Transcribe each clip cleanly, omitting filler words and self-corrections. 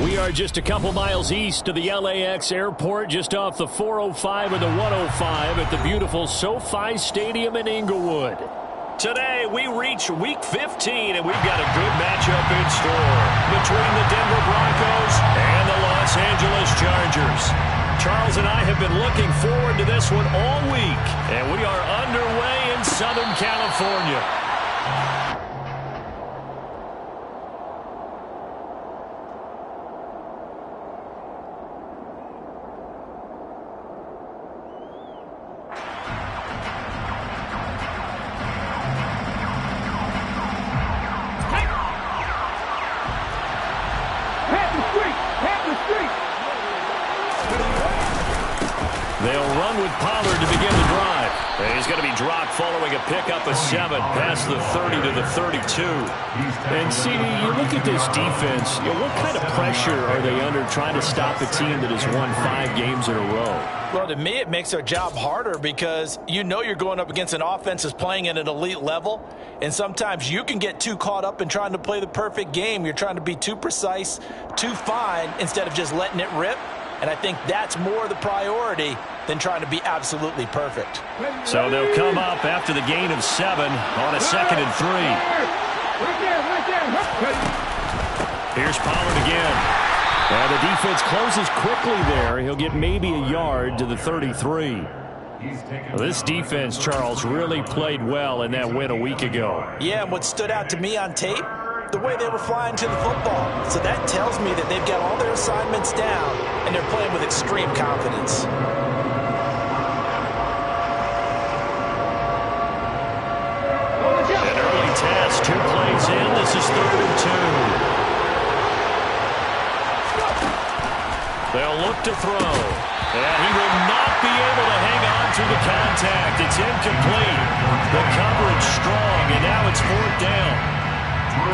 We are just a couple miles east of the LAX airport, just off the 405 and the 105 at the beautiful SoFi Stadium in Inglewood. Today, we reach Week 15, and we've got a good matchup in store between the Denver Broncos and the Los Angeles Chargers. Charles and I have been looking forward to this one all week, and we are underway in Southern California. They'll run with Pollard to begin the drive. And he's going to be dropped following a pickup of 7 past the 30 to the 32. And, CD, you look at this defense, what kind of pressure are they under trying to stop a team that has won 5 games in a row? Well, to me, it makes their job harder because you know you're going up against an offense that's playing at an elite level. And sometimes you can get too caught up in trying to play the perfect game. You're trying to be too precise, too fine, instead of just letting it rip. And I think that's more the priority than trying to be absolutely perfect. So they'll come up after the gain of 7 on a 2nd and 3. Here's Pollard again. And the defense closes quickly there. He'll get maybe a yard to the 33. Well, this defense, Charles, really played well in that win a week ago. Yeah, and what stood out to me on tape, the way they were flying to the football. So that tells me that they've got all their assignments down, and they're playing with extreme confidence. An early test, 2 plays in. This is 3rd and 2. They'll look to throw. And he will not be able to hang on to the contact. It's incomplete. The coverage strong, and now it's 4th down.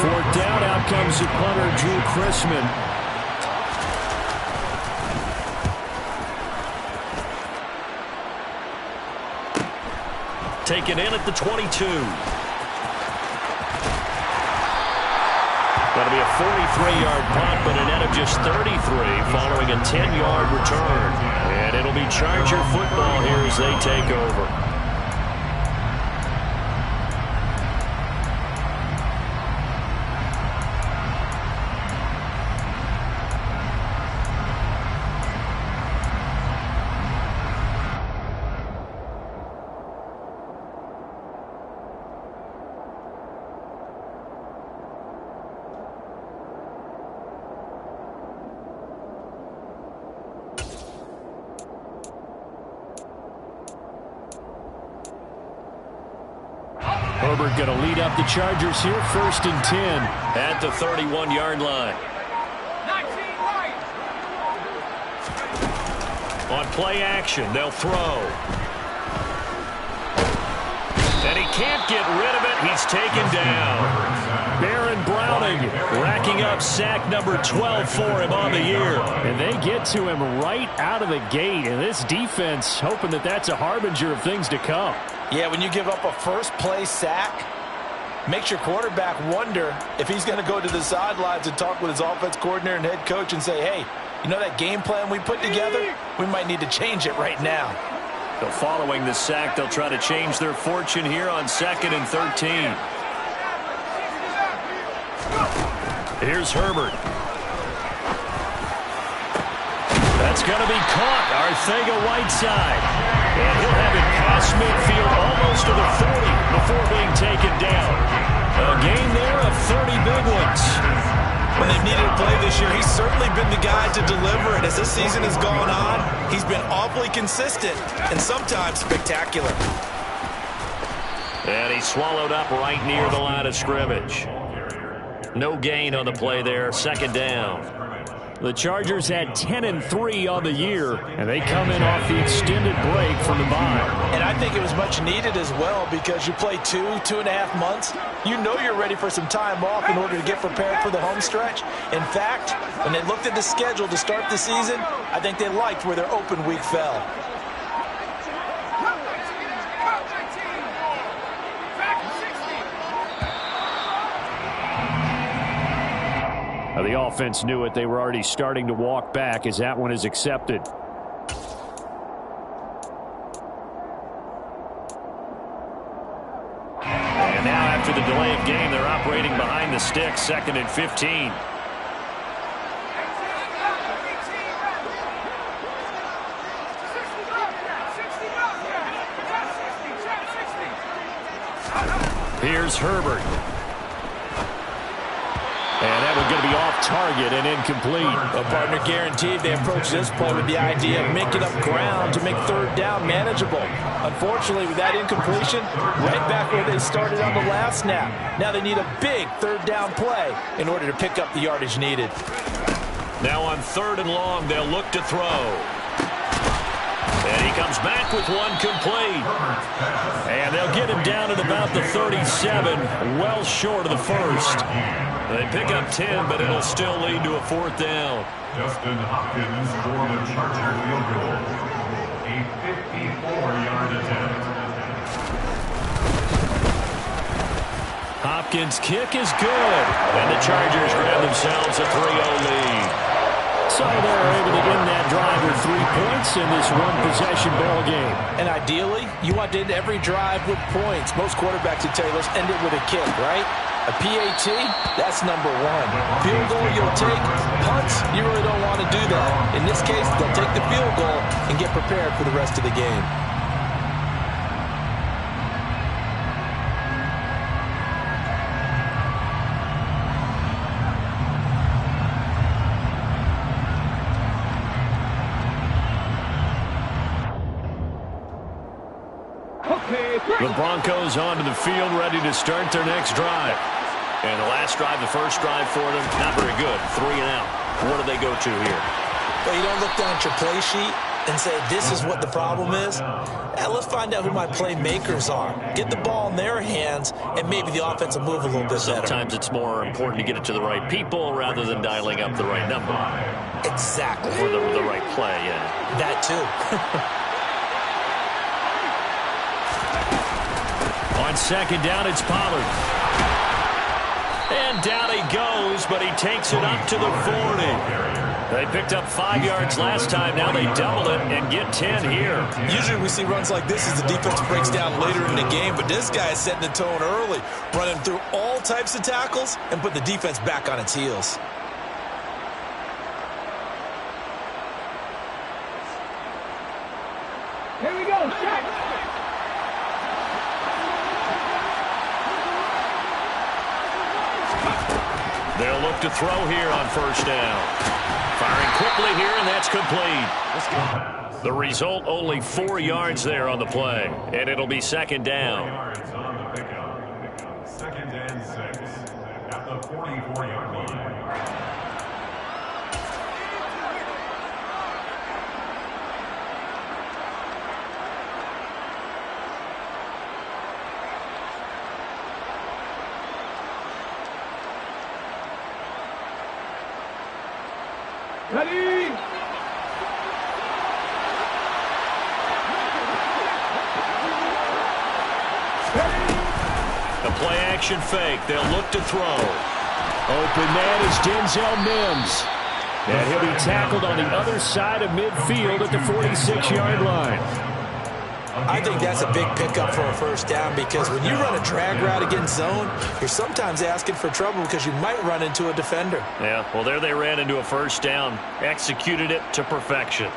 4th down, out comes the punter, Drew Chrisman. Taken in at the 22. That'll be a 43-yard punt, but a net of just 33 following a 10-yard return. And it'll be Charger football here as they take over. Herbert going to lead up the Chargers here, 1st and 10 at the 31-yard line. On play action, they'll throw. And he can't get rid of it. He's taken down. Baron Browning racking up sack number 12 for him on the year. And they get to him right out of the gate. And this defense hoping that that's a harbinger of things to come. Yeah, when you give up a first-play sack, makes your quarterback wonder if he's going to go to the sidelines and talk with his offense coordinator and head coach and say, hey, you know that game plan we put together? We might need to change it right now. So following the sack, they'll try to change their fortune here on 2nd and 13. Here's Herbert. That's going to be caught. Arcega-Whiteside. And he'll have it past midfield almost to the 40 before being taken down. A gain there of 30 big ones. When they've needed a play this year, he's certainly been the guy to deliver. And as this season has gone on, he's been awfully consistent and sometimes spectacular. And he swallowed up right near the line of scrimmage. No gain on the play there, 2nd down. The Chargers had 10-3 on the year, and they come in off the extended break from the bye. And I think it was much needed as well because you play 2.5 months. You know you're ready for some time off in order to get prepared for the home stretch. In fact, when they looked at the schedule to start the season, I think they liked where their open week fell. Now, the offense knew it. They were already starting to walk back as that one is accepted. And now after the delay of game, they're operating behind the sticks, 2nd and 15. Here's Herbert. And that one's going to be off target and incomplete. A partner guaranteed they approach this play with the idea of making up ground to make 3rd down manageable. Unfortunately, with that incompletion, right back where they started on the last snap. Now they need a big 3rd down play in order to pick up the yardage needed. Now on 3rd and long, they'll look to throw. And he comes back with one complete. And they'll get him down at about the 37, well short of the first. They pick up 10, but it'll still lead to a 4th down. Justin Hopkins for the Charger field goal. A 54-yard attempt. Hopkins' kick is good. And the Chargers grab themselves a 3-0 lead. So they're able to end that drive with 3 points in this one-possession ball game. And ideally, you want to end every drive with points. Most quarterbacks would tell you, let's end it with a kick, right? A PAT, that's number 1. Field goal you'll take. Punts, you really don't want to do that. In this case, they'll take the field goal and get prepared for the rest of the game. The Broncos onto the field, ready to start their next drive. And the last drive, the first drive for them, not very good. 3 and out. What do they go to here? Well, you don't look down at your play sheet and say, this is what the problem is. Let's find out who my playmakers are. Get the ball in their hands, and maybe the offense will move a little bit better. Sometimes it's more important to get it to the right people rather than dialing up the right number. Exactly. Or the right play, yeah. That too. On 2nd down, it's Pollard. And down he goes, but he takes it up to the 40. They picked up 5 yards last time. Now they double it and get 10 here. Usually we see runs like this as the defense breaks down later in the game, but this guy is setting the tone early, running through all types of tackles and put the defense back on its heels. Here we go, check. They'll look to throw here on 1st down. Firing quickly here, and that's complete. The result, only 4 yards there on the play, and it'll be 2nd down. 2nd and 6 at the 44-yard line. Ready? The play-action fake. They'll look to throw. Open man is Denzel Mims. And he'll be tackled on the other side of midfield at the 46-yard line. I think that's a big pickup for a 1st down because when you run a drag route against zone, you're sometimes asking for trouble because you might run into a defender. Yeah, well, there they ran into a 1st down. Executed it to perfection.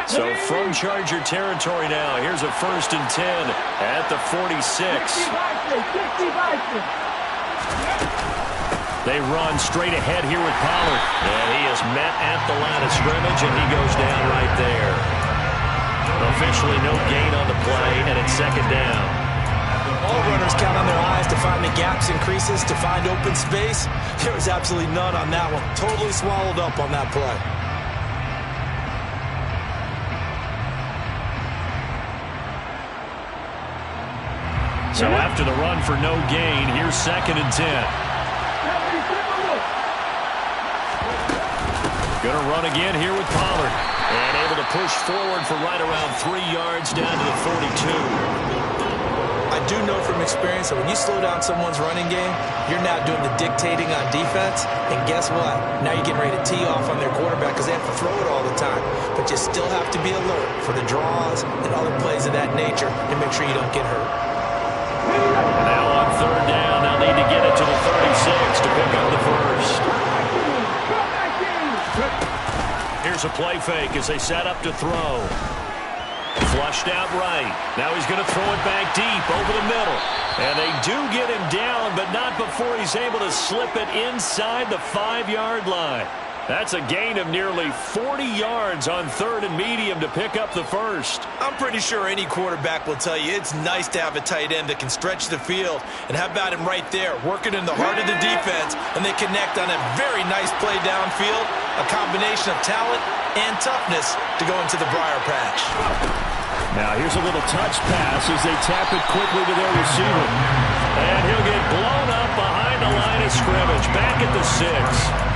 So from Charger territory now, here's a 1st and 10 at the 46. They run straight ahead here with Pollard. And he is met at the line of scrimmage, and he goes down right there. Officially no gain on the play, and it's 2nd down. All runners count on their eyes to find the gaps and creases, to find open space. There was absolutely none on that one. Totally swallowed up on that play. So after the run for no gain, here's 2nd and 10. Going to run again here with Pollard. And able to push forward for right around 3 yards down to the 42. do know from experience that when you slow down someone's running game, you're now doing the dictating on defense. And guess what? Now you're getting ready to tee off on their quarterback because they have to throw it all the time. But you still have to be alert for the draws and other plays of that nature to make sure you don't get hurt. Now on third down, they'll need to get it to the 36 to pick up the first. Here's a play fake as they set up to throw. Flushed out right. Now he's going to throw it back deep over the middle. And they do get him down, but not before he's able to slip it inside the 5-yard line. That's a gain of nearly 40 yards on third and medium to pick up the first. I'm pretty sure any quarterback will tell you it's nice to have a tight end that can stretch the field. And how about him right there, working in the heart of the defense, and they connect on a very nice play downfield, a combination of talent and toughness to go into the briar patch. Now here's a little touch pass as they tap it quickly to their receiver. And he'll get blown up behind the line of scrimmage, back at the 6.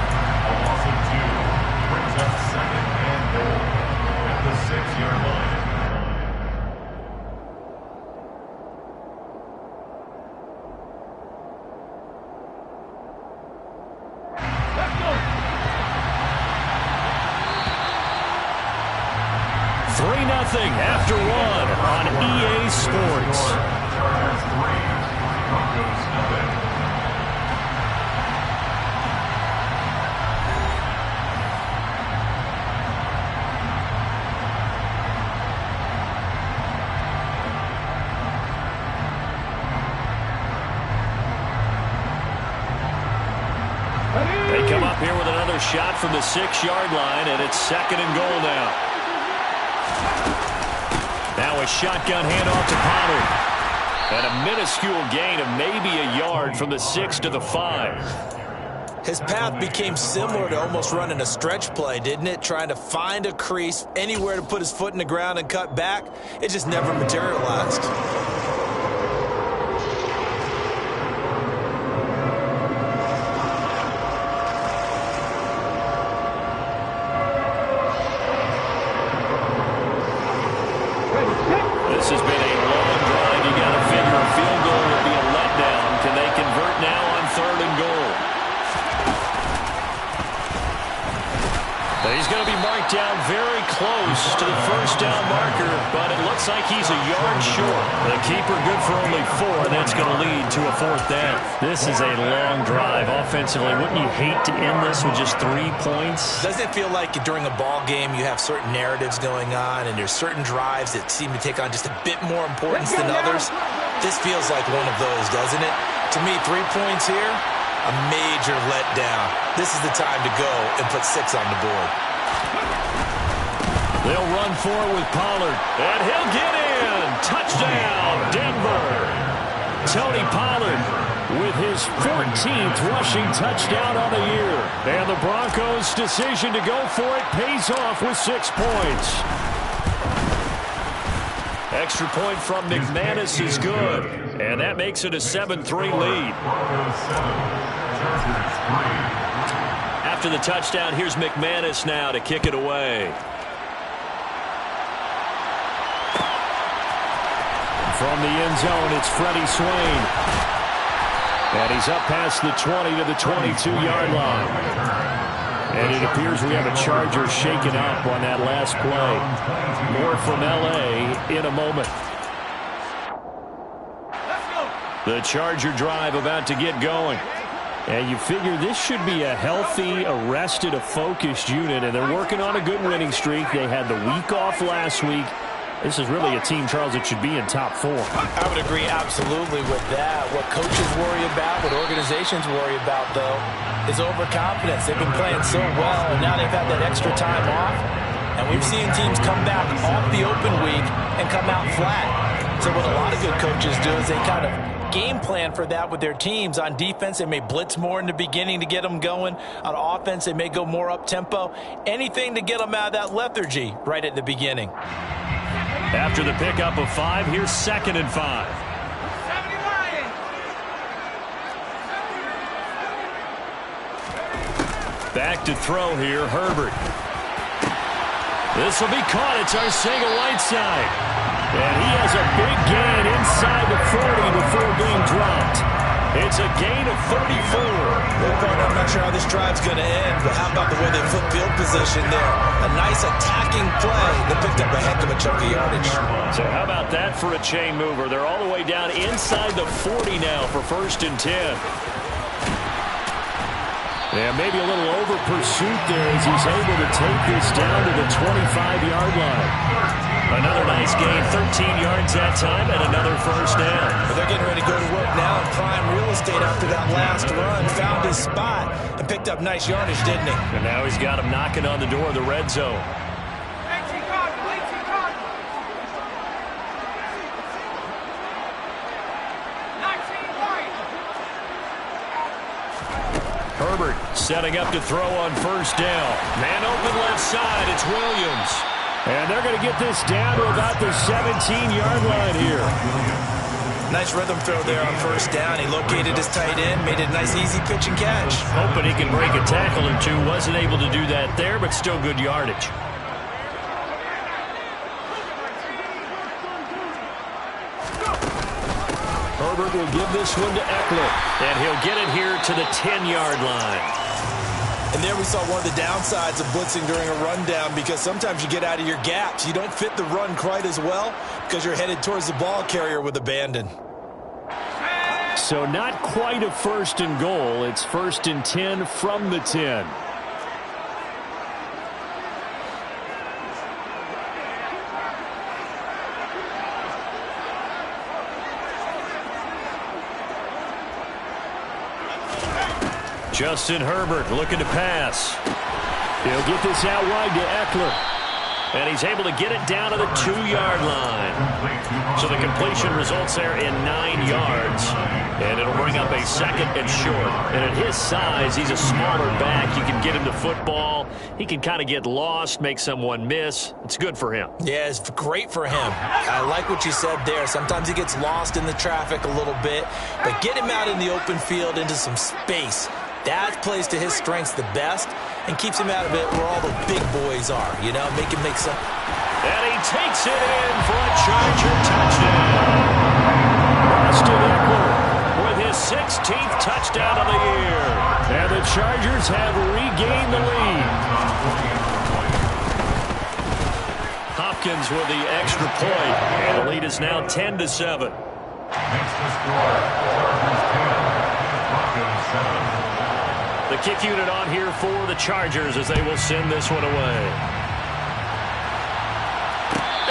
Second and goal at the 6-yard line. Let's go. 3-0 after 1 on EA Sports. Chargers 3, Broncos 0. They come up here with another shot from the 6-yard line, and it's second and goal now. Now a shotgun handoff to Pollard. And a minuscule gain of maybe a yard from the 6 to the 5. His path became similar to almost running a stretch play, didn't it? Trying to find a crease, anywhere to put his foot in the ground and cut back. It just never materialized. This has been a long drive. You got to figure a field goal would be a letdown. Can they convert now on third and goal? But he's going to be marked down very close to the first down marker, but it looks like he's a yard short. The keeper good for only 4, and that's going to lead to a fourth down. This is a long drive offensively. Wouldn't you hate to end this with just 3 points? Doesn't it feel like during a ball game you have certain narratives going on and there's certain drives that seem to take on just a bit more importance than others? This feels like one of those, doesn't it? To me, 3 points here, a major letdown. This is the time to go and put 6 on the board. They'll run forward with Pollard, and he'll get in. Touchdown, Denver. Tony Pollard with his 14th rushing touchdown on the year. And the Broncos' decision to go for it pays off with 6 points. Extra point from McManus is good, and that makes it a 7-3 lead. After the touchdown, here's McManus now to kick it away. From the end zone, it's Freddie Swain. And he's up past the 20 to the 22-yard line. And it appears we have a Charger shaken up on that last play. More from L.A. in a moment. The Charger drive about to get going. And you figure this should be a healthy, arrested, a focused unit. And they're working on a good winning streak. They had the week off last week. This is really a team, Charles, that should be in top 4. I would agree absolutely with that. What coaches worry about, what organizations worry about, though, is overconfidence. They've been playing so well, and now they've had that extra time off. And we've seen teams come back off the open week and come out flat. So what a lot of good coaches do is they kind of game plan for that with their teams. On defense, they may blitz more in the beginning to get them going. On offense, they may go more up-tempo. Anything to get them out of that lethargy right at the beginning. After the pickup of 5, here's 2nd and 5. Back to throw here, Herbert. This will be caught. It's Arcega Whiteside. And he has a big gain inside the 40 before being dropped. It's a gain of 34. I'm not sure how this drive's going to end, but how about the way they flip field position there? A nice attacking play that picked up a heck of a chunk of yardage. So how about that for a chain mover? They're all the way down inside the 40 now for 1st and 10. Yeah, maybe a little over pursuit there as he's able to take this down to the 25-yard line. Another nice gain, 13 yards that time, and another 1st down. But they're getting ready to go to work now in prime real estate after that last run. Found his spot and picked up nice yardage, didn't he? And now he's got him knocking on the door of the red zone. Herbert setting up to throw on 1st down. Man open left side, it's Williams. And they're going to get this down to about the 17-yard line here. Nice rhythm throw there on 1st down. He located his tight end, made it a nice easy pitch and catch. Hoping he can break a tackle or two. Wasn't able to do that there, but still good yardage. Herbert will give this one to Eckler. And he'll get it here to the 10-yard line. And there we saw one of the downsides of blitzing during a rundown, because sometimes you get out of your gaps. You don't fit the run quite as well because you're headed towards the ball carrier with abandon. So not quite a 1st and goal. It's 1st and 10 from the 10. Justin Herbert looking to pass. He'll get this out wide to Eckler. And he's able to get it down to the 2-yard line. So the completion results there in 9 yards. And it'll bring up a 2nd and short. And at his size, he's a smaller back. You can get him the football. He can kind of get lost, make someone miss. It's good for him. Yeah, it's great for him. I like what you said there. Sometimes he gets lost in the traffic a little bit. But get him out in the open field into some space. That plays to his strengths the best and keeps him out of it where all the big boys are, you know, make him make some. And he takes it in for a Charger touchdown. Austin Eckler with his 16th touchdown of the year. And the Chargers have regained the lead. Hopkins with the extra point, and the lead is now 10-7. Next to score, Chargers 10, Broncos 7. The kick unit on here for the Chargers as they will send this one away.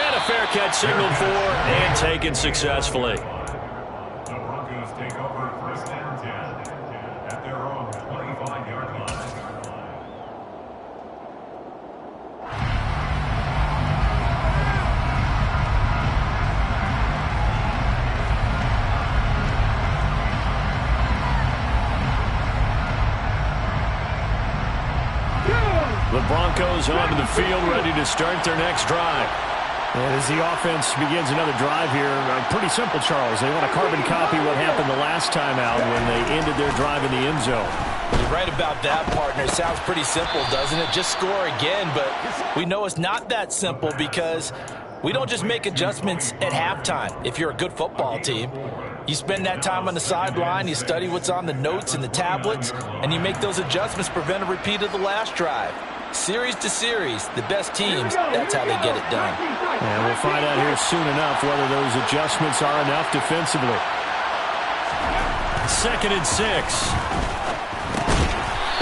And a fair catch signaled for and taken successfully. The Broncos take over 1st and 10 at their own 25-yard line. The Broncos onto the field, ready to start their next drive. And as the offense begins another drive here, pretty simple, Charles. They want to carbon copy what happened the last time out when they ended their drive in the end zone. You're right about that, partner. It sounds pretty simple, doesn't it? Just score again, but we know it's not that simple because we don't just make adjustments at halftime. If you're a good football team, you spend that time on the sideline, you study what's on the notes and the tablets, and you make those adjustments to prevent a repeat of the last drive. Series to series, the best teams, that's how they get it done. And we'll find out here soon enough whether those adjustments are enough defensively. 2nd and 6.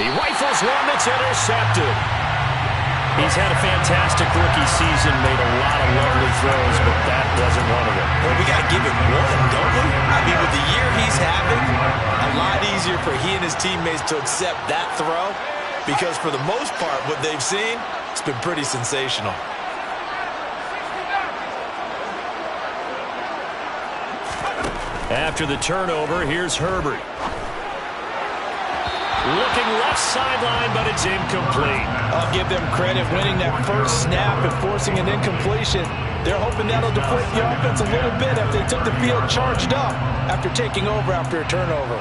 He rifles one that's intercepted. He's had a fantastic rookie season, made a lot of lovely throws, but that wasn't one of them. Well, we got to give him one, don't we? I mean, with the year he's having, a lot easier for he and his teammates to accept that throw. Because for the most part, what they've seen, it's been pretty sensational. After the turnover, here's Herbert. Looking left sideline, but it's incomplete. I'll give them credit winning that first snap and forcing an incompletion. They're hoping that'll deflate the offense a little bit after they took the field charged up after taking over after a turnover.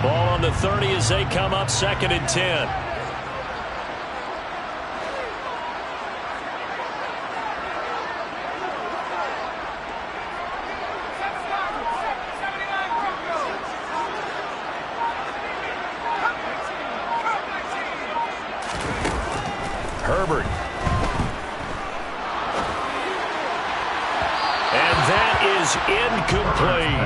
Ball on the 30 as they come up 2nd and 10. Herbert. And that is incomplete.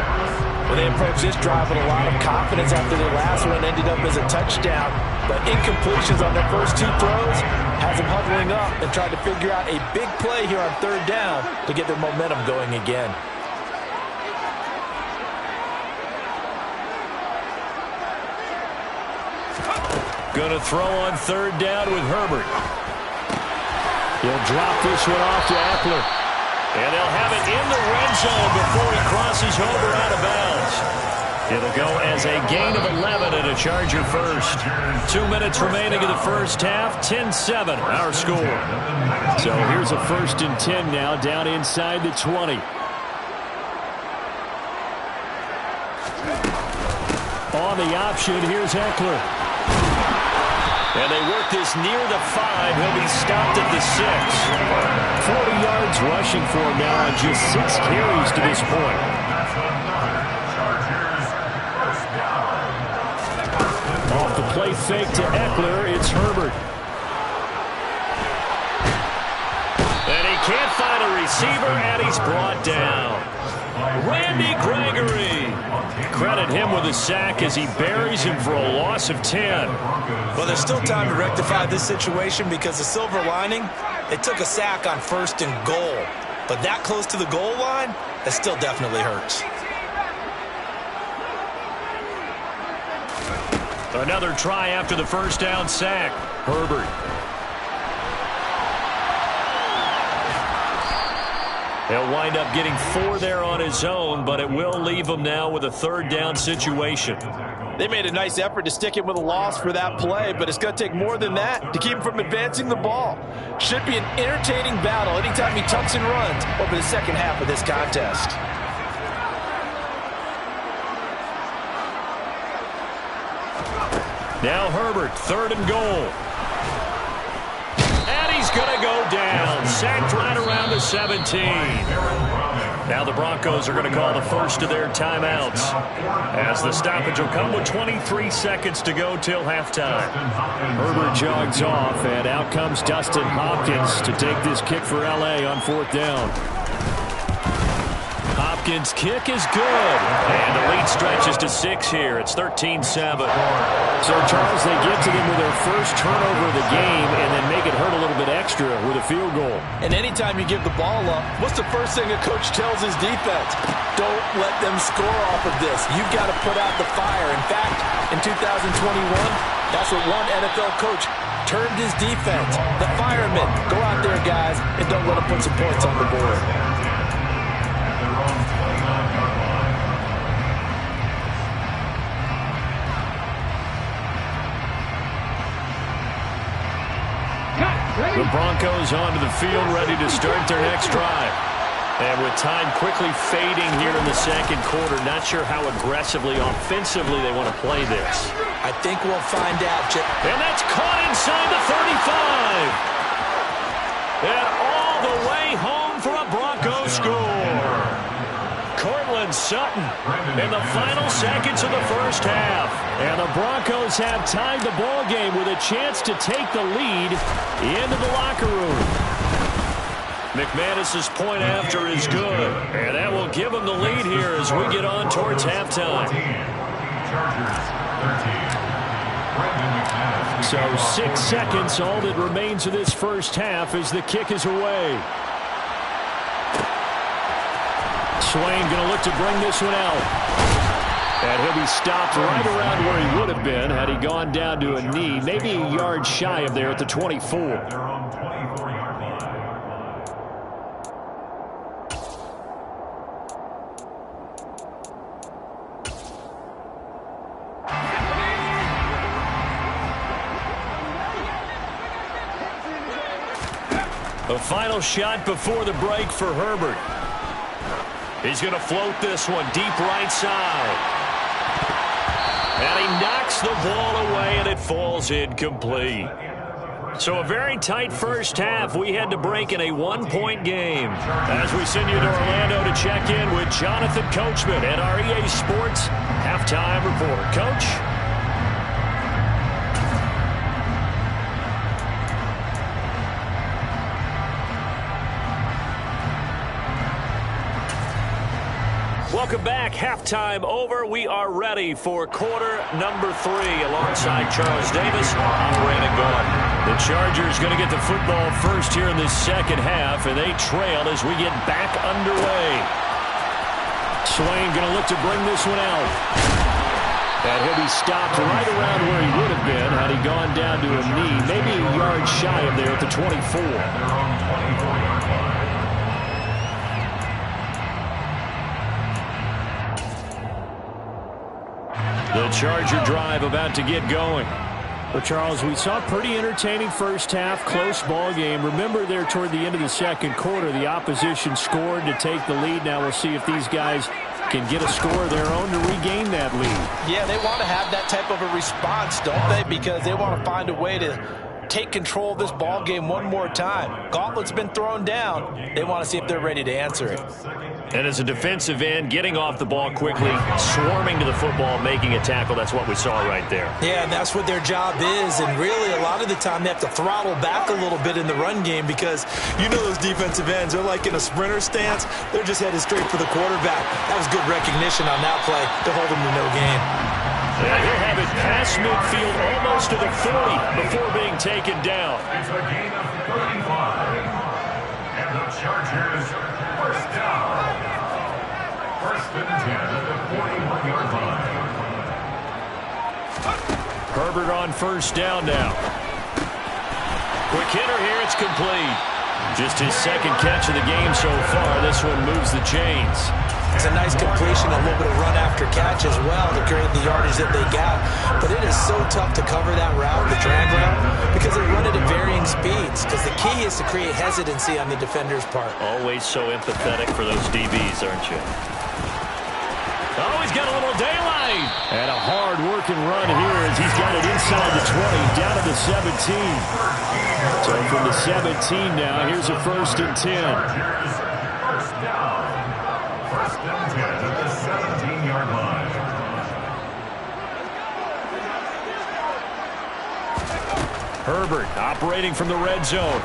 Well, they approached this drive with a lot of confidence after their last one ended up as a touchdown. But incompletions on their first two throws has them huddling up and trying to figure out a big play here on third down to get their momentum going again. Going to throw on third down with Herbert. He'll drop this one off to Eckler. And they'll have it in the red zone before he crosses over out of bounds. It'll go as a gain of 11 and a Charger first. 2 minutes remaining in the first half. 10-7 our score. So here's a 1st and 10 now down inside the 20. On the option, here's Eckler. And they work this near the 5. He'll be stopped at the 6. 40 yards rushing for him now on just 6 carries to this point. Off the play fake to Eckler, it's Herbert. And he can't find a receiver, and he's brought down. Randy Gregory. Credit him with a sack as he buries him for a loss of 10. Well, there's still time to rectify this situation because the silver lining, they took a sack on 1st and goal. But that close to the goal line, it still definitely hurts. Another try after the first down sack. Herbert. He'll wind up getting 4 there on his own, but it will leave him now with a third down situation. They made a nice effort to stick him with a loss for that play, but it's going to take more than that to keep him from advancing the ball. Should be an entertaining battle anytime he tucks and runs over the second half of this contest. Now Herbert, 3rd and goal. And he's going to go down. Sacked right around the 17. Now the Broncos are going to call the first of their timeouts, as the stoppage will come with 23 seconds to go till halftime. Herbert jogs off, and out comes Dustin Hopkins to take this kick for L.A. on 4th down. Hopkins' kick is good. And the lead stretches to 6 here. It's 13-7. So, Charles, they get to them with their first turnover of the game and then make it hurt a little bit extra with a field goal. And anytime you give the ball up, what's the first thing a coach tells his defense? Don't let them score off of this. You've got to put out the fire. In fact, in 2021, that's what one NFL coach termed his defense. The firemen. Go out there, guys, and don't let them put some points on the board. The Broncos onto the field, ready to start their next drive. And with time quickly fading here in the second quarter, not sure how aggressively, offensively they want to play this. I think we'll find out, Chip. And that's caught inside the 35. And all the way home for a Broncos score. Cortland Sutton in the final seconds of the first half. And the Broncos have tied the ball game with a chance to take the lead into the locker room. McManus's point after is good. And that will give them the lead here as we get on towards halftime. So 6 seconds, all that remains of this first half as the kick is away. Swain going to look to bring this one out. And he'll be stopped right around where he would have been had he gone down to a knee, maybe a yard shy of there at the 24. The final shot before the break for Herbert. He's going to float this one deep right side. And he knocks the ball away, and it falls incomplete. So a very tight first half. We had to break in a 1-point game. As we send you to Orlando to check in with Jonathan Coachman at our EA Sports Halftime Report. Coach? Welcome back. Halftime over. We are ready for quarter number 3 alongside Charles Davis. I'm Brandon Gordon. The Chargers going to get the football first here in this second half, and they trail as we get back underway. Swain going to look to bring this one out. And he'll be stopped right around where he would have been had he gone down to a knee, maybe a yard shy of there at the 24. The Charger drive about to get going. Well, Charles, we saw a pretty entertaining first half, close ball game. Remember there toward the end of the second quarter, the opposition scored to take the lead. Now we'll see if these guys can get a score of their own to regain that lead. Yeah, they want to have that type of a response, don't they? Because they want to find a way to take control of this ball game one more time. Gauntlet's been thrown down. They want to see if they're ready to answer it. And as a defensive end, getting off the ball quickly, swarming to the football, making a tackle, that's what we saw right there. Yeah, and that's what their job is. And really, a lot of the time, they have to throttle back a little bit in the run game because you know those defensive ends, they're like in a sprinter stance. They're just headed straight for the quarterback. That was good recognition on that play to hold them to no gain. Yeah, he'll have it past midfield almost to the 40 before being taken down. It's a gain of 35. And the Chargers first down. First and 10 at the 41-yard line. Herbert on first down now. Quick hitter here, it's complete. Just his second catch of the game so far. This one moves the chains. It's a nice completion, a little bit of run after catch as well to create the yardage that they got. But it is so tough to cover that route, the drag route, because they run it at varying speeds. Because the key is to create hesitancy on the defender's part. Always so empathetic for those DBs, aren't you? Oh, he's got a little daylight. And a hard-working run here as he's got it inside the 20, down to the 17. So from the 17 now, here's a first and 10. First down. First and 10 at the 17-yard line. Herbert operating from the red zone.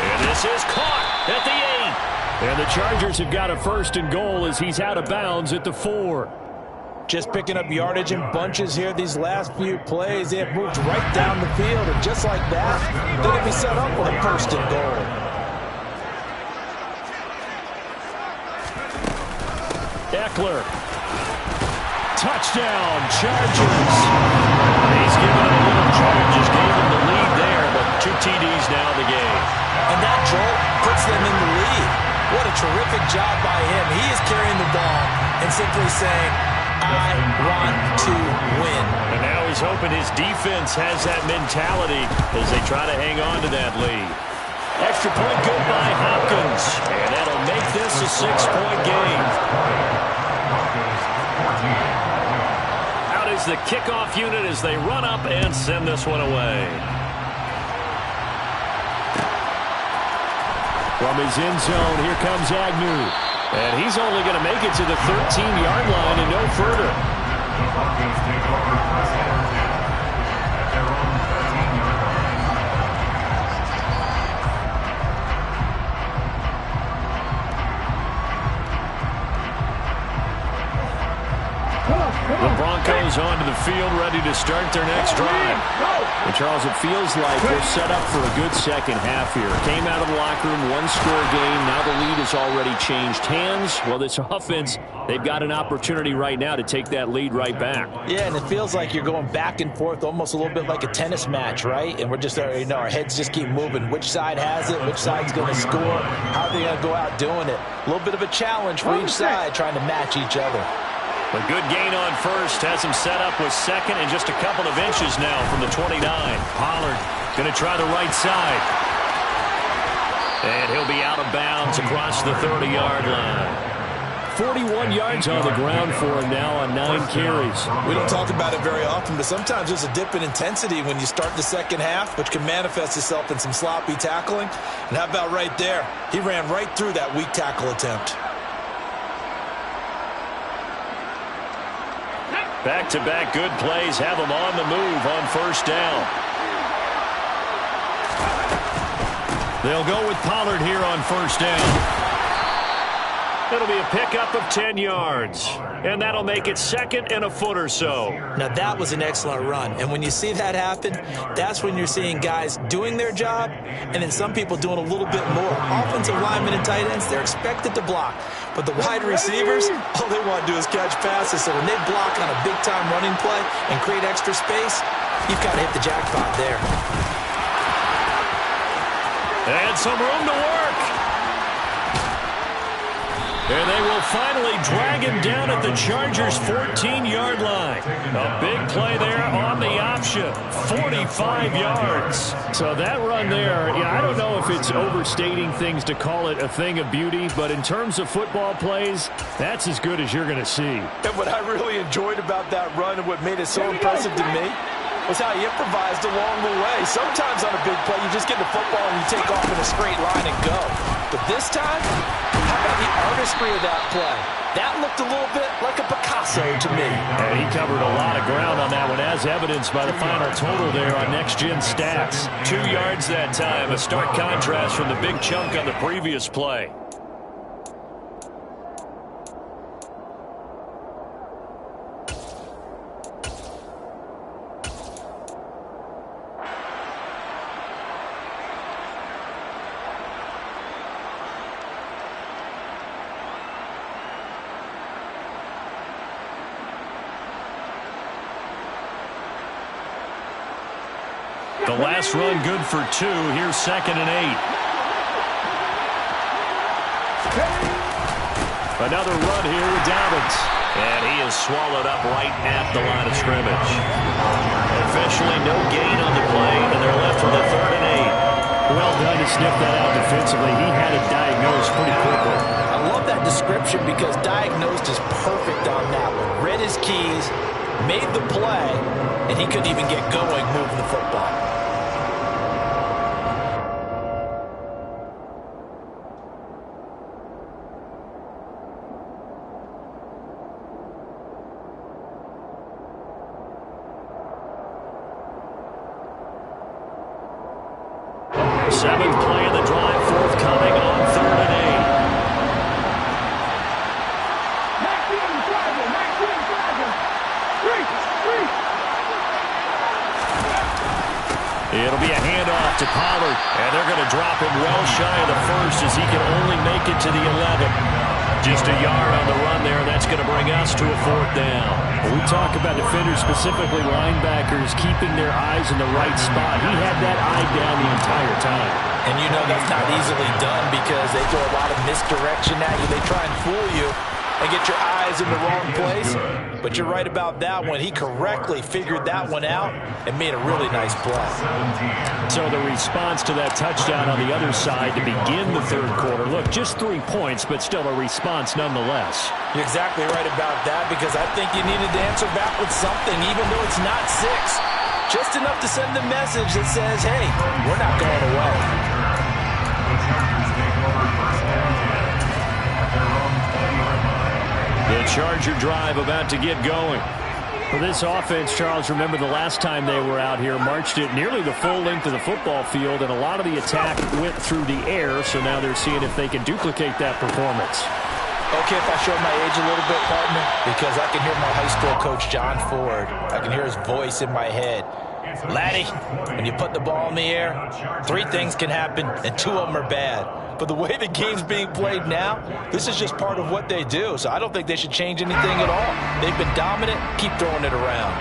And this is caught at the 8. And the Chargers have got a first and goal as he's out of bounds at the 4. Just picking up yardage in bunches here these last few plays. They have moved right down the field, and just like that, they're going to be set up with a first and goal. Eckler. Touchdown, Chargers. He's given it a little jolt, just gave him the lead there, but 2 TDs now in the game. And that jolt puts them in the lead. What a terrific job by him. He is carrying the ball and simply saying, I want to win. And now he's hoping his defense has that mentality as they try to hang on to that lead. Extra point good by Hopkins. And that'll make this a 6-point game. Out is the kickoff unit as they run up and send this one away. From his end zone, here comes Agnew. And he's only going to make it to the 13-yard line and no further. The Broncos take over first and 10 at their own 13-yard line. The Broncos onto the field, ready to start their next drive. And Charles, it feels like we're set up for a good second half here. Came out of the locker room, one-score game. Now the lead has already changed hands. Well, this offense, they've got an opportunity right now to take that lead right back. Yeah, and it feels like you're going back and forth, almost a little bit like a tennis match, right? And we're just, our heads just keep moving. Which side has it? Which side's going to score? How are they going to go out doing it? A little bit of a challenge for each side, trying to match each other. A good gain on first has him set up with second and just a couple of inches now from the 29. Pollard going to try the right side. And he'll be out of bounds across the 30-yard line. 41 yards on the ground for him now on 9 carries. We don't talk about it very often, but sometimes there's a dip in intensity when you start the second half, which can manifest itself in some sloppy tackling. And how about right there? He ran right through that weak tackle attempt. Back-to-back good plays have them on the move on first down. They'll go with Pollard here on first down. It'll be a pickup of 10 yards. And that'll make it second and a foot or so. Now, that was an excellent run. And when you see that happen, that's when you're seeing guys doing their job and then some people doing a little bit more. Offensive linemen and tight ends, they're expected to block. But the wide receivers, all they want to do is catch passes. So when they block on a big-time running play and create extra space, you've got to hit the jackpot there. And some room to work. And they will finally drag him down at the Chargers' 14-yard line. A big play there on the option. 45 yards. So that run there, I don't know if it's overstating things to call it a thing of beauty, but in terms of football plays, that's as good as you're going to see. And what I really enjoyed about that run and what made it so impressive to me was how he improvised along the way. Sometimes on a big play, you just get the football and you take off in a straight line and go. But this time, how about the artistry of that play? That looked a little bit like a Picasso to me. And he covered a lot of ground on that one, as evidenced by the final total there on Next Gen Stats. 2 yards that time, a stark contrast from the big chunk on the previous play. The last run good for 2. Here's 2nd and 8. Another run here with Dobbins. And he is swallowed up right at the line of scrimmage. Officially no gain on the play, and they're left with a 3rd and 8. Well done to sniff that out defensively. He had it diagnosed pretty quickly. I love that description because diagnosed is perfect on that one. Read his keys, made the play, and he couldn't even get going moving the football. Seventh play of the drive, forthcoming on 3rd and 8. It'll be a handoff to Pollard, and they're going to drop him well shy of the first as he can only make it to the 11. Just a yard on the run there. That's going to bring us to a 4th down. When we talk about defenders, specifically linebackers, keeping their eyes in the right spot. He had that eye down the entire time. And you know that's not easily done because they throw a lot of misdirection at you. They try and fool you and get your eyes in the wrong place. But you're right about that one. He correctly figured that one out and made a really nice play. So the response to that touchdown on the other side to begin the 3rd quarter. Look, just 3 points, but still a response nonetheless. You're exactly right about that because I think you needed to answer back with something, even though it's not 6. Just enough to send a message that says, hey, we're not going away. The Charger drive about to get going. For this offense, Charles, remember the last time they were out here, marched it nearly the full length of the football field, and a lot of the attack went through the air, so now they're seeing if they can duplicate that performance. Okay, if I show my age a little bit, partner, because I can hear my high school coach, John Ford. I can hear his voice in my head. Laddie, when you put the ball in the air, 3 things can happen, and 2 of them are bad. But the way the game's being played now, this is just part of what they do. So I don't think they should change anything at all. They've been dominant. Keep throwing it around.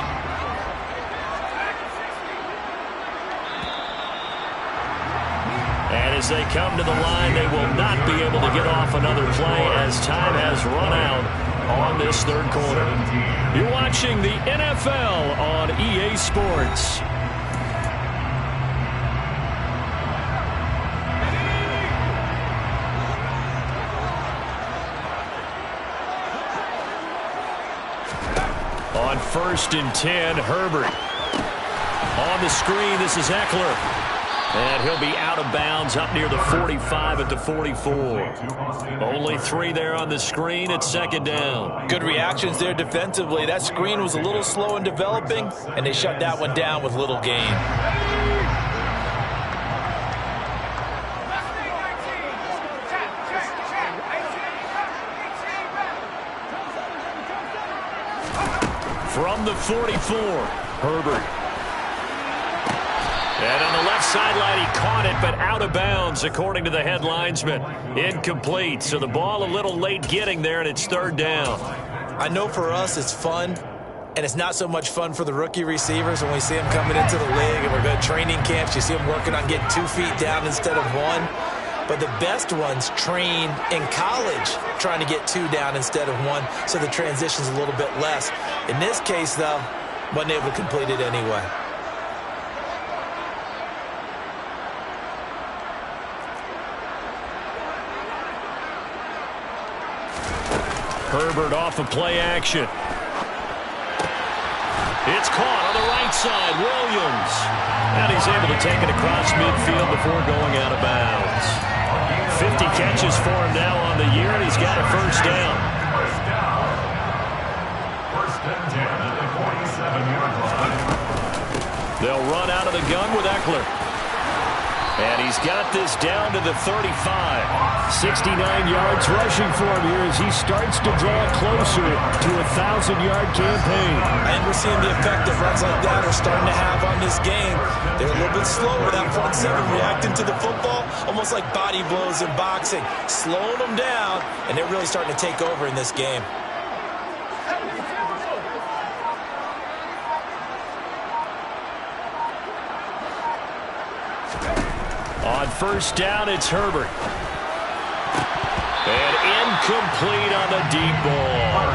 And as they come to the line, they will not be able to get off another play as time has run out on this 3rd quarter. You're watching the NFL on EA Sports. On 1st and 10, Herbert. On the screen, this is Eckler. And he'll be out of bounds up near the 45 at the 44. Only 3 there on the screen at 2nd down. Good reactions there defensively. That screen was a little slow in developing, and they shut that one down with little gain. From the 44, Herbert. And on the left sideline, he caught it, but out of bounds, according to the head linesman. Incomplete, so the ball a little late getting there, and it's third down. I know for us it's fun, and it's not so much fun for the rookie receivers when we see them coming into the league, and we're going to training camps. You see them working on getting 2 feet down instead of 1. But the best ones train in college trying to get 2 down instead of 1, so the transition's a little bit less. In this case, though, wasn't able to complete it anyway. Herbert off of play action. It's caught on the right side. Williams. And he's able to take it across midfield before going out of bounds. 50 catches for him now on the year, and he's got a first down. First and 10 at the 47-yard line. They'll run out of the gun with Eckler. And he's got this down to the 35. 69 yards rushing for him here as he starts to draw closer to a 1,000-yard campaign. And we're seeing the effect that runs like that are starting to have on this game. They're a little bit slow with that front seven reacting to the football, almost like body blows in boxing, slowing them down, and they're really starting to take over in this game. On first down, it's Herbert. And incomplete on the deep ball.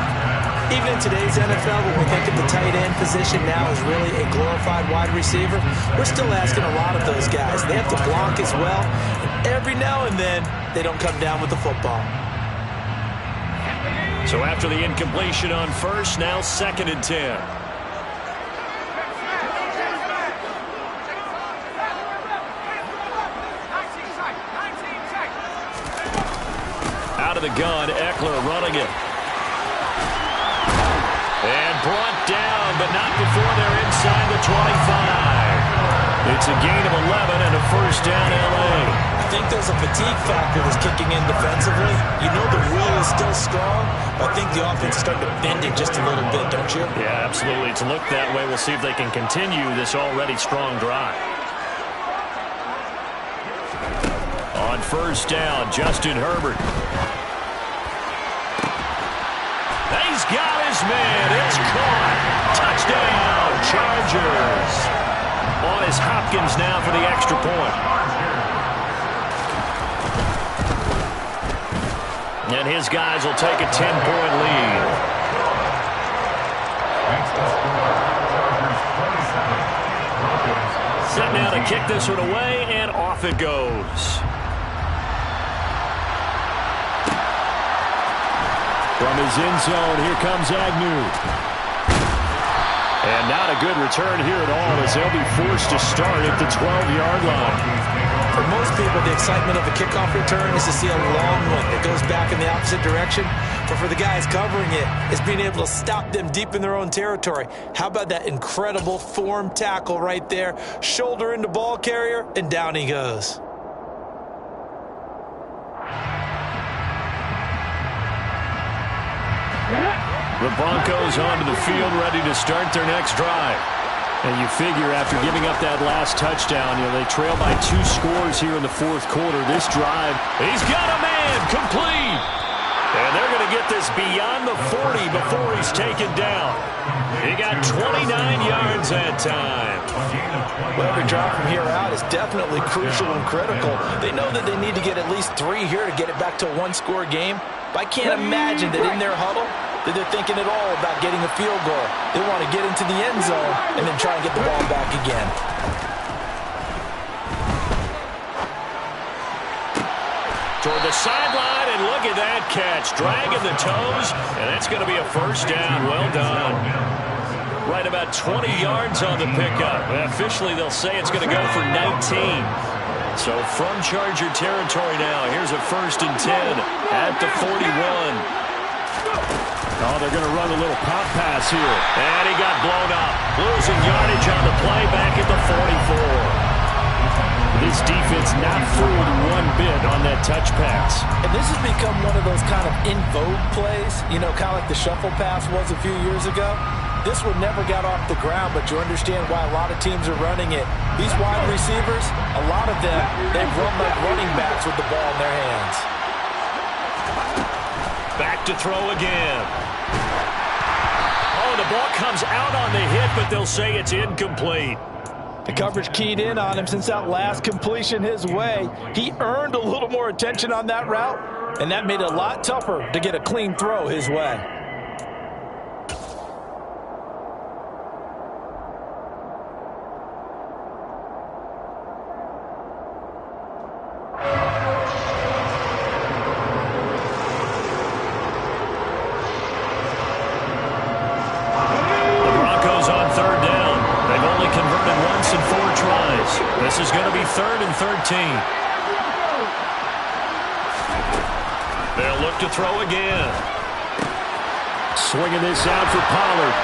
Even in today's NFL, when we think of the tight end position now as really a glorified wide receiver, we're still asking a lot of those guys. They have to block as well, and every now and then, they don't come down with the football. So after the incompletion on first, now second and 10. Out of the gun, Eckler running it. And brought down, but not before they're inside the 25. It's a gain of 11 and a first down, L.A. I think there's a fatigue factor that's kicking in defensively. You know the will is still strong, but I think the offense is starting to bend it just a little bit, don't you? Yeah, absolutely. To look that way, we'll see if they can continue this already strong drive. On first down, Justin Herbert. He's got his man. It's caught. Touchdown, Chargers. On is Hopkins now for the extra point. And his guys will take a 10-point lead. Set now to kick this one away, and off it goes. From his end zone, here comes Agnew. And not a good return here at all as they'll be forced to start at the 12-yard line. For most people, the excitement of a kickoff return is to see a long one that goes back in the opposite direction. But for the guys covering it, it's being able to stop them deep in their own territory. How about that incredible form tackle right there? Shoulder into ball carrier, and down he goes. The Broncos onto the field, ready to start their next drive. And you figure after giving up that last touchdown, they trail by 2 scores here in the fourth quarter. This drive, he's got a man, complete. And they're going to get this beyond the 40 before he's taken down. He got 29 yards that time. Well, every drive from here out is definitely crucial and critical. They know that they need to get at least 3 here to get it back to a 1-score game. But I can't imagine that in their huddle that they're thinking at all about getting a field goal. They want to get into the end zone and then try and get the ball back again. Toward the sideline, and look at that catch. Dragging the toes, and that's going to be a first down. Well done. Right about 20 yards on the pickup. Officially, they'll say it's going to go for 19. So from Charger territory now, here's a first and 10 at the 41. Oh, they're going to run a little pop pass here. And he got blown up. Losing yardage on the play back at the 44. This defense not fooled one bit on that touch pass. And this has become one of those kind of in vogue plays, kind of like the shuffle pass was a few years ago. This one never got off the ground, but you understand why a lot of teams are running it. These wide receivers, a lot of them, they run like running backs with the ball in their hands. Back to throw again. Oh, the ball comes out on the hit, but they'll say it's incomplete. The coverage keyed in on him since that last completion his way. He earned a little more attention on that route, and that made it a lot tougher to get a clean throw his way. This is going to be 3rd and 13. They'll look to throw again. Swinging this out for Pollard.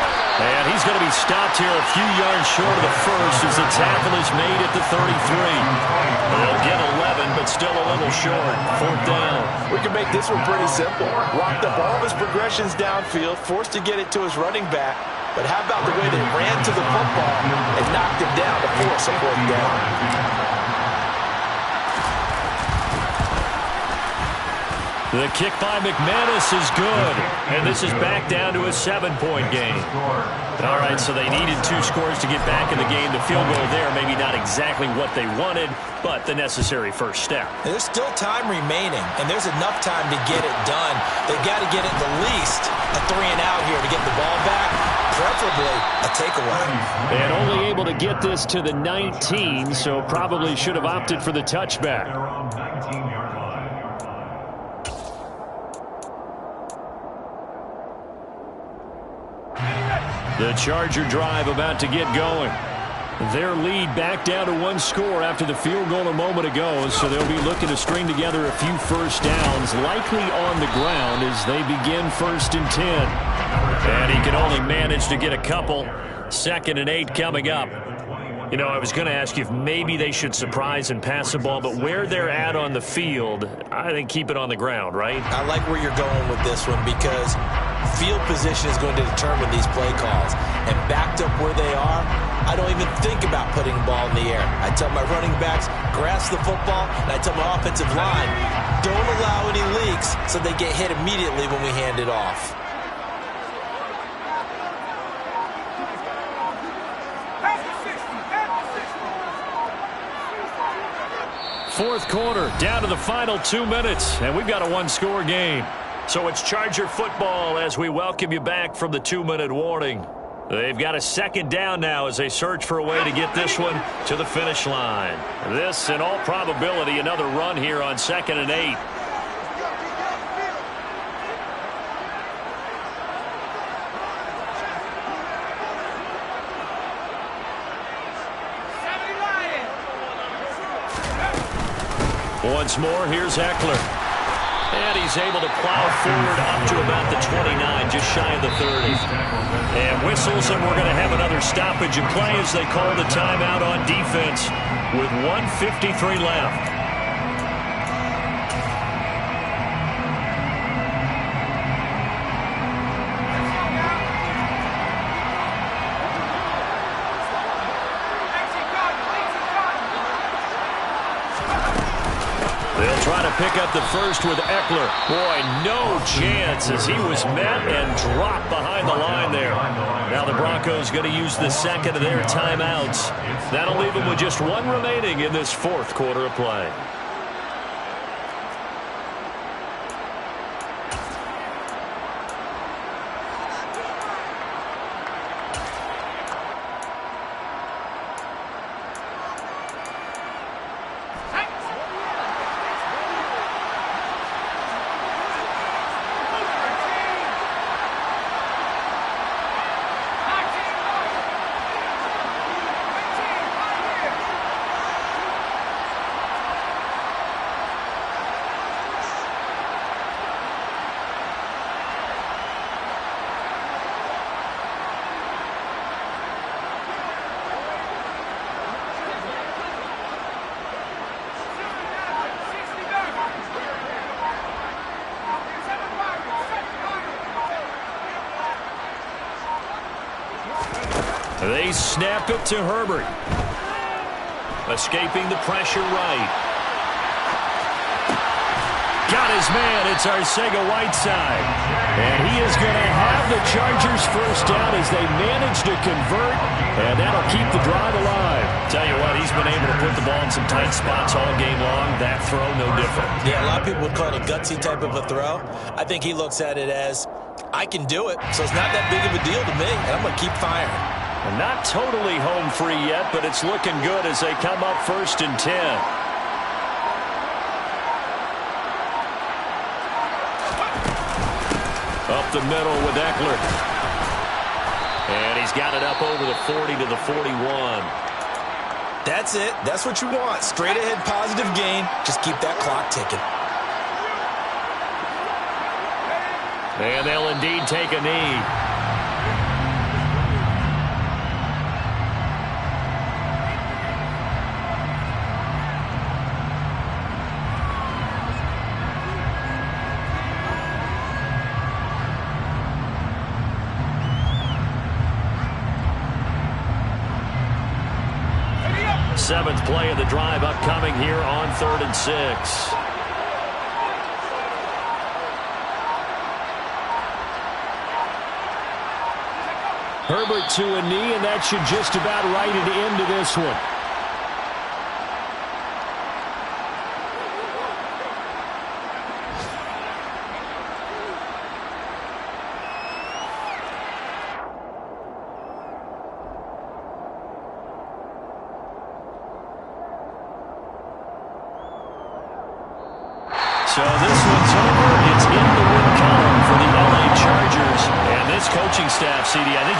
And he's going to be stopped here a few yards short of the first as the tackle is made at the 33. They'll get 11, but still a little short. 4th down. We can make this one pretty simple. Locked up all of his progressions downfield, forced to get it to his running back. But how about the way they ran to the football and knocked him down to force a 4th down? The kick by McManus is good. And this is back down to a 7-point game. All right, so they needed 2 scores to get back in the game. The field goal there, maybe not exactly what they wanted, but the necessary first step. There's still time remaining, and there's enough time to get it done. They've got to get it at least a 3-and-out here to get the ball back, preferably a takeaway. And only able to get this to the 19, so probably should have opted for the touchback. The Charger drive about to get going. Their lead back down to 1 score after the field goal a moment ago, so they'll be looking to string together a few first downs, likely on the ground as they begin 1st and 10. And he can only manage to get a couple. 2nd and 8 coming up. You know, I was going to ask you if maybe they should surprise and pass the ball, but where they're at on the field, I think keep it on the ground, right? I like where you're going with this one because field position is going to determine these play calls. And backed up where they are, I don't even think about putting the ball in the air. I tell my running backs, grasp the football, and I tell my offensive line, don't allow any leaks so they get hit immediately when we hand it off. Fourth quarter, down to the final 2 minutes, and we've got a 1-score game. So it's Charger football as we welcome you back from the 2-minute warning. They've got a 2nd down now as they search for a way to get this one to the finish line. This, in all probability, another run here on 2nd and 8. Once more, here's Eckler. And he's able to plow forward up to about the 29, just shy of the 30. And whistles, and we're going to have another stoppage of play as they call the timeout on defense with 1:53 left. They'll try to pick up the first with Eckler. Boy, no chance as he was met and dropped behind the line there. Now the Broncos going to use the 2nd of their timeouts. That'll leave them with just 1 remaining in this 4th quarter of play. They snap it to Herbert. Escaping the pressure right. Got his man. It's Arcega-Whiteside. And he is going to have the Chargers first down as they manage to convert. And that'll keep the drive alive. Tell you what, he's been able to put the ball in some tight spots all game long. That throw, no different. Yeah, a lot of people would call it a gutsy type of a throw. I think he looks at it as, I can do it, so it's not that big of a deal to me, and I'm going to keep firing. And not totally home free yet, but it's looking good as they come up 1st and 10. Up the middle with Eckler. And he's got it up over the 40 to the 41. That's it. That's what you want. Straight ahead positive gain. Just keep that clock ticking. And they'll indeed take a knee. Seventh play of the drive upcoming here on 3rd and 6. Herbert to a knee, and that should just about write it into this one. So this one's over. It's in the win column for the LA Chargers. And this coaching staff, CD, I think you